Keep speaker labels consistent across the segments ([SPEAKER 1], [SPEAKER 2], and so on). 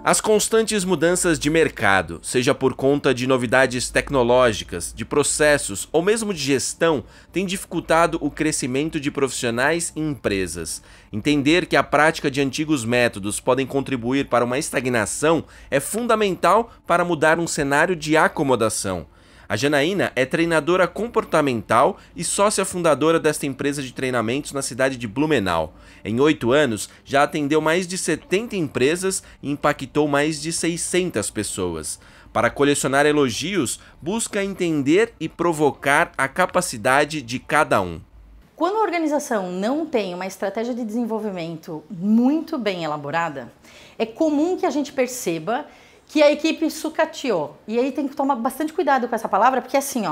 [SPEAKER 1] As constantes mudanças de mercado, seja por conta de novidades tecnológicas, de processos ou mesmo de gestão, têm dificultado o crescimento de profissionais e empresas. Entender que a prática de antigos métodos podem contribuir para uma estagnação é fundamental para mudar um cenário de acomodação. A Janaína é treinadora comportamental e sócia fundadora desta empresa de treinamentos na cidade de Blumenau. Em 8 anos, já atendeu mais de 70 empresas e impactou mais de 600 pessoas. Para colecionar elogios, busca entender e provocar a capacidade de cada um.
[SPEAKER 2] Quando a organização não tem uma estratégia de desenvolvimento muito bem elaborada, é comum que a gente perceba que a equipe sucateou. E aí tem que tomar bastante cuidado com essa palavra, porque assim,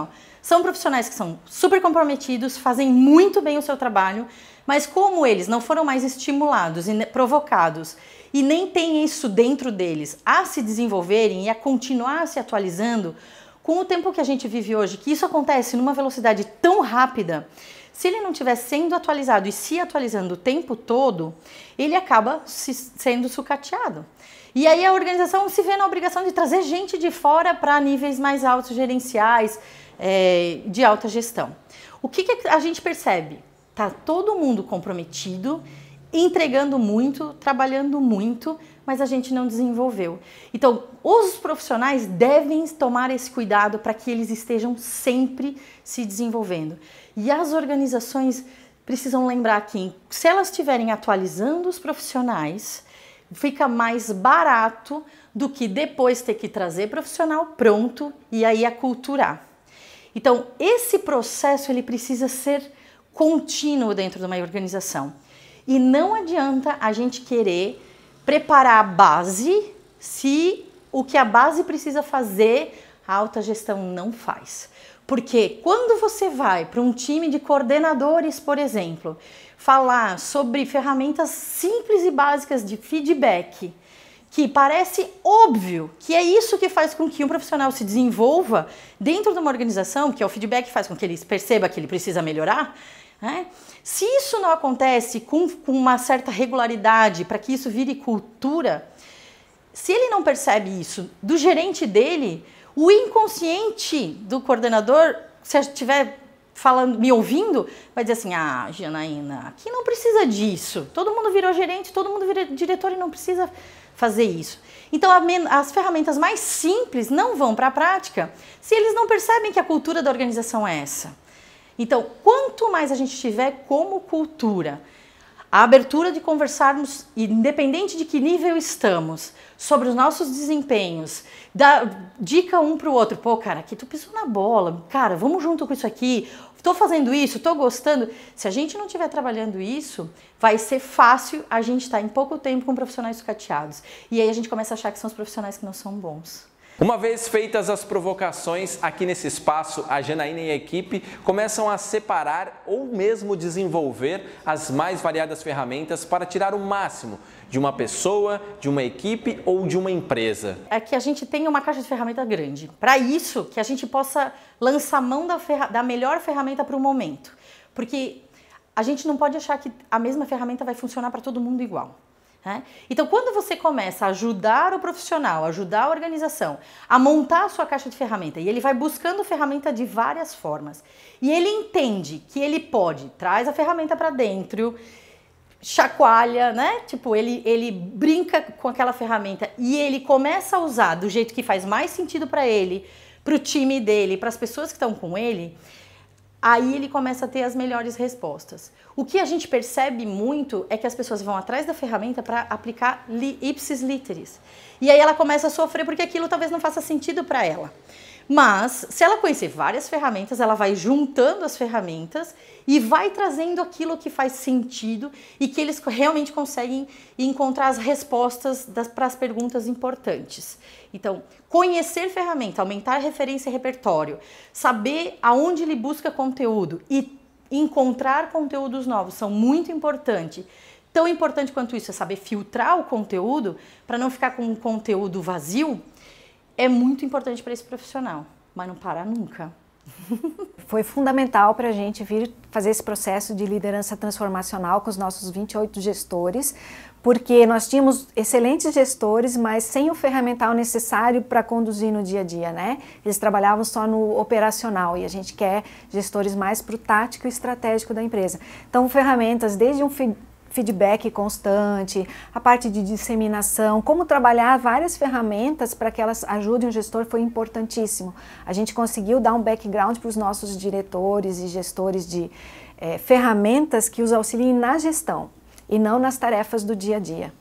[SPEAKER 2] são profissionais que são super comprometidos, fazem muito bem o seu trabalho, mas como eles não foram mais estimulados e provocados e nem tem isso dentro deles a se desenvolverem e a continuar se atualizando, com o tempo que a gente vive hoje, que isso acontece numa velocidade tão rápida, se ele não estiver sendo atualizado e se atualizando o tempo todo, ele acaba sendo sucateado. E aí a organização se vê na obrigação de trazer gente de fora para níveis mais altos, gerenciais, de alta gestão. O que a gente percebe? Tá todo mundo comprometido, entregando muito, trabalhando muito, mas a gente não desenvolveu. Então, os profissionais devem tomar esse cuidado para que eles estejam sempre se desenvolvendo. E as organizações precisam lembrar que, se elas estiverem atualizando os profissionais, fica mais barato do que depois ter que trazer profissional pronto e aí aculturar. Então, esse processo ele precisa ser contínuo dentro de uma organização. E não adianta a gente querer preparar a base se o que a base precisa fazer, a alta gestão não faz. Porque quando você vai para um time de coordenadores, por exemplo, falar sobre ferramentas simples e básicas de feedback, que parece óbvio que é isso que faz com que um profissional se desenvolva dentro de uma organização, que é o feedback que faz com que ele perceba que ele precisa melhorar, né? Se isso não acontece com uma certa regularidade para que isso vire cultura, se ele não percebe isso do gerente dele, o inconsciente do coordenador, se estiver falando, me ouvindo, vai dizer assim: ah, Janaína, aqui não precisa disso. Todo mundo virou gerente, todo mundo virou diretor e não precisa fazer isso. Então, as ferramentas mais simples não vão para a prática se eles não percebem que a cultura da organização é essa. Então, quanto mais a gente tiver como cultura a abertura de conversarmos, independente de que nível estamos, sobre os nossos desempenhos, dar dica um para o outro. Pô, cara, aqui tu pisou na bola. Cara, vamos junto com isso aqui. Estou fazendo isso, estou gostando. Se a gente não estiver trabalhando isso, vai ser fácil a gente estar em pouco tempo com profissionais sucateados. E aí a gente começa a achar que são os profissionais que não são bons.
[SPEAKER 1] Uma vez feitas as provocações, aqui nesse espaço, a Janaína e a equipe começam a separar ou mesmo desenvolver as mais variadas ferramentas para tirar o máximo de uma pessoa, de uma equipe ou de uma empresa.
[SPEAKER 2] É que a gente tenha uma caixa de ferramenta grande. Para isso, que a gente possa lançar mão da melhor ferramenta para o momento. Porque a gente não pode achar que a mesma ferramenta vai funcionar para todo mundo igual. Então, quando você começa a ajudar o profissional, ajudar a organização a montar a sua caixa de ferramenta, e ele vai buscando ferramenta de várias formas, e ele entende que ele traz a ferramenta para dentro, chacoalha, né? Tipo, ele brinca com aquela ferramenta e ele começa a usar do jeito que faz mais sentido para ele, para o time dele, para as pessoas que estão com ele, aí ele começa a ter as melhores respostas. O que a gente percebe muito é que as pessoas vão atrás da ferramenta para aplicar ipsis literis. E aí ela começa a sofrer porque aquilo talvez não faça sentido para ela. Mas, se ela conhecer várias ferramentas, ela vai juntando as ferramentas e vai trazendo aquilo que faz sentido e que eles realmente conseguem encontrar as respostas para as perguntas importantes. Então, conhecer ferramenta, aumentar a referência e repertório, saber aonde ele busca conteúdo e encontrar conteúdos novos são muito importantes. Tão importante quanto isso é saber filtrar o conteúdo para não ficar com um conteúdo vazio. É muito importante para esse profissional, mas não para nunca.
[SPEAKER 3] Foi fundamental para a gente vir fazer esse processo de liderança transformacional com os nossos 28 gestores, porque nós tínhamos excelentes gestores, mas sem o ferramental necessário para conduzir no dia a dia, né? Eles trabalhavam só no operacional e a gente quer gestores mais para o tático e estratégico da empresa. Então, ferramentas desde um feedback constante, a parte de disseminação, como trabalhar várias ferramentas para que elas ajudem o gestor foi importantíssimo. A gente conseguiu dar um background para os nossos diretores e gestores de ferramentas que os auxiliem na gestão e não nas tarefas do dia a dia.